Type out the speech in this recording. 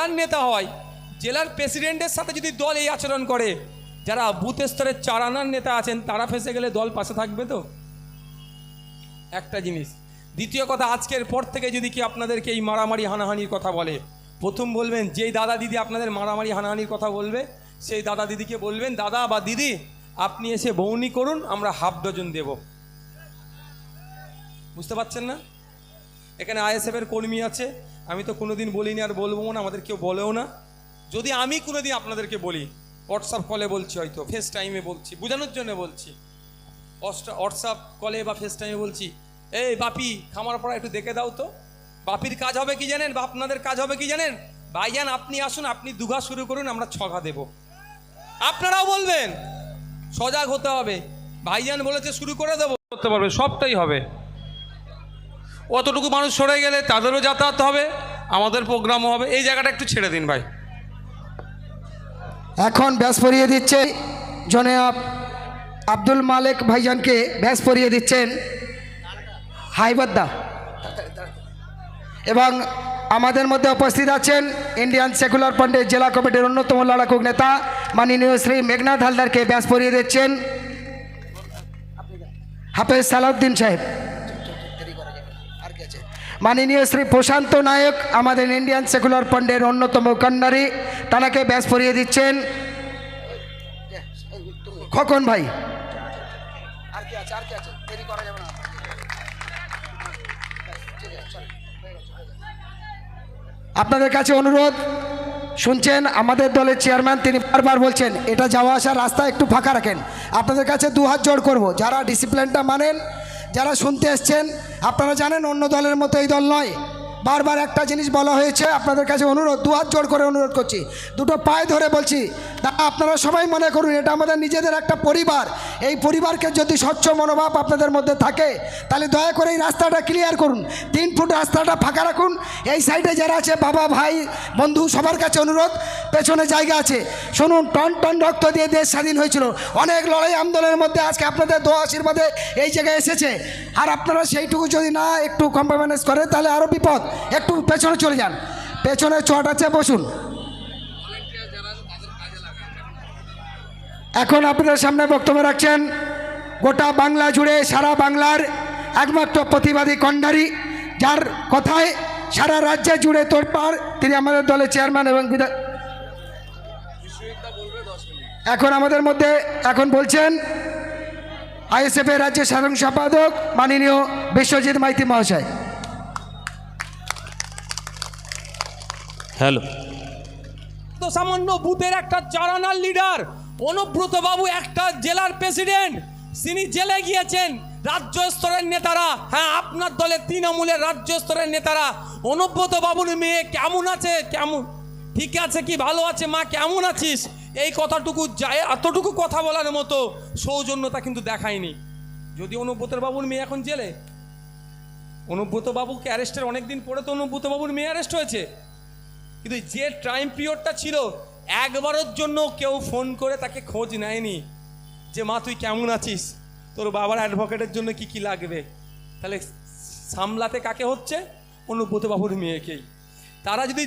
জেলার নেতা হয়, জেলার প্রেসিডেন্টের সাথে যদি দল এই আচরণ করে, যারা বুথ স্তরের 4 আনার নেতা আছেন তারা ফেঁসে গেলে দল পাশে থাকবে তো? একটা জিনিস। দ্বিতীয় কথা, আজকের পর থেকে যদি কি আপনাদেরকে এই মারামারি হানাহানির কথা বলে, প্রথম বলবেন যেই দাদা দিদি আপনাদের মারামারি হানাহানির কথা বলবে, সেই দাদা দিদিকে বলবেন, দাদা বা দিদি আপনি এসে বউনি করুন, আমরা হাফ ডজন দেব। বুঝতে পারছেন না? এখানে আইএসএফের কর্মী আছে, আমি তো কোনোদিন বলিনি আর বলবো না, আমাদের কেউ বলেও না। যদি আমি কোনোদিন আপনাদেরকে বলি, হোয়াটসঅ্যাপ কলে বলছি, হয়তো ফেস টাইমে বলছি, বোঝানোর জন্য বলছি, হোয়াটসঅ্যাপ কলে বা ফেস টাইমে বলছি, এই বাপি খামার পড়া একটু দেখে দাও তো। বাপির কাজ হবে কি জানেন? বা আপনাদের কাজ হবে কি জানেন? ভাইজান আপনি আসুন, আপনি 2 ঘা শুরু করুন, আমরা 6 ঘা দেব। আপনারাও বলবেন, সজাগ হতে হবে। ভাইজান বলেছে শুরু করে দেবো, করতে পারবে, সবটাই হবে। অতটুকু মানুষ সরে গেলে তাদেরও যাতায়াত হবে, আমাদের প্রোগ্রামও হবে। এই জায়গাটা একটু ছেড়ে দিন ভাই। এখন ব্যাস পরিয়ে দিচ্ছে জনাব আব্দুল মালেক ভাইজানকে, ব্যাস পরিয়ে দিচ্ছেন হাইবাদ্দা। এবং আমাদের মধ্যে উপস্থিত আছেন ইন্ডিয়ান সেকুলার ফ্রন্টের জেলা কমিটির অন্যতম লড়াকু নেতা মাননীয় শ্রী মেঘনাথ হালদারকে ব্যাস পরিয়ে দিচ্ছেন হাফেজ সালাউদ্দিন সাহেব। মাননীয় শ্রী প্রশান্ত নায়ক আমাদের ইন্ডিয়ান সেকুলার ফ্রন্টের অন্যতম কন্যারী, তানাকে ব্যাস পরিয়ে দিচ্ছেন খোকন ভাই। আপনাদের কাছে অনুরোধ, শুনছেন আমাদের দলের চেয়ারম্যান তিনি বারবার বলছেন এটা যাওয়া আসার রাস্তা একটু ফাঁকা রাখেন। আপনাদের কাছে 2 হাত জোড় করব, যারা ডিসিপ্লিনটা মানেন, যারা শুনতে এসছেন, আপনারা জানেন অন্য দলের মতো এই দল নয়। বারবার একটা জিনিস বলা হয়েছে, আপনাদের কাছে অনুরোধ, 2 হাত জোড় করে অনুরোধ করছি, 2টো পায়ে ধরে বলছি, আপনারা সবাই মনে করুন এটা আমাদের নিজেদের একটা পরিবার। এই পরিবারকে যদি স্বচ্ছ মনোভাব আপনাদের মধ্যে থাকে, তাহলে দয়া করে এই রাস্তাটা ক্লিয়ার করুন, 3 ফুট রাস্তাটা ফাঁকা রাখুন। এই সাইডে যারা আছে বাবা ভাই বন্ধু সবার কাছে অনুরোধ, পেছনে জায়গা আছে। শুনুন, টন টন রক্ত দিয়ে দেশ স্বাধীন হয়েছিল, অনেক লড়াই আন্দোলনের মধ্যে আজকে আপনাদের দোয়া আশীর্বাদে এই জায়গায় এসেছে। আর আপনারা সেইটুকু যদি না একটু কম্প্রোমাইজ করেন তাহলে আরও বিপদ। একটু পেছনে চলে যান, পেছনে চট আছে, বসুন। এখন আপনাদের সামনে বক্তব্য রাখছেন গোটা বাংলা জুড়ে, সারা বাংলার একমাত্র প্রতিবাদী কণ্ঠারী, যার কথায় সারা রাজ্যে জুড়ে তোড়পাড়, তিনি আমাদের দলের চেয়ারম্যান এবং এখন আমাদের মধ্যে এখন বলছেন আইএসএফের রাজ্যের সাধারণ সম্পাদক মাননীয় বিশ্বজিৎ মাইতি মহাশয়। হ্যালো। তো সামান্য বুথের একটা 4 আনার লিডার অনুব্রত বাবু, একটা জেলার প্রেসিডেন্ট, তিনি জেলে গিয়েছেন। রাজ্য স্তরের নেতারা, হ্যাঁ আপনার দলের তৃণমূলের রাজ্য স্তরের নেতারা, অনুব্রত বাবুর মেয়ে কেমন আছে, কেমন ঠিক আছে কি ভালো আছে, মা কেমন আছিস, এই কথাটুকু যায়, এতটুকু কথা বলার মতো সৌজন্যতা কিন্তু দেখায়নি। যদি অনুব্রত বাবুর মেয়ে এখন জেলে, অনুব্রত বাবুকে অ্যারেস্টের অনেক দিন পরে তো অনুব্রত বাবুর মেয়ে অ্যারেস্ট হয়েছে, কিন্তু যে টাইম পিরিয়ডটা ছিল, একবারের জন্য কেউ ফোন করে তাকে খোঁজ নেয়নি যে মা তুই কেমন আছিস, তোর বাবার অ্যাডভোকেটের জন্য কি কি লাগবে। তাহলে সামলাতে কাকে হচ্ছে? অনুব্রত বাবুর মেয়েকেই। তারা যদি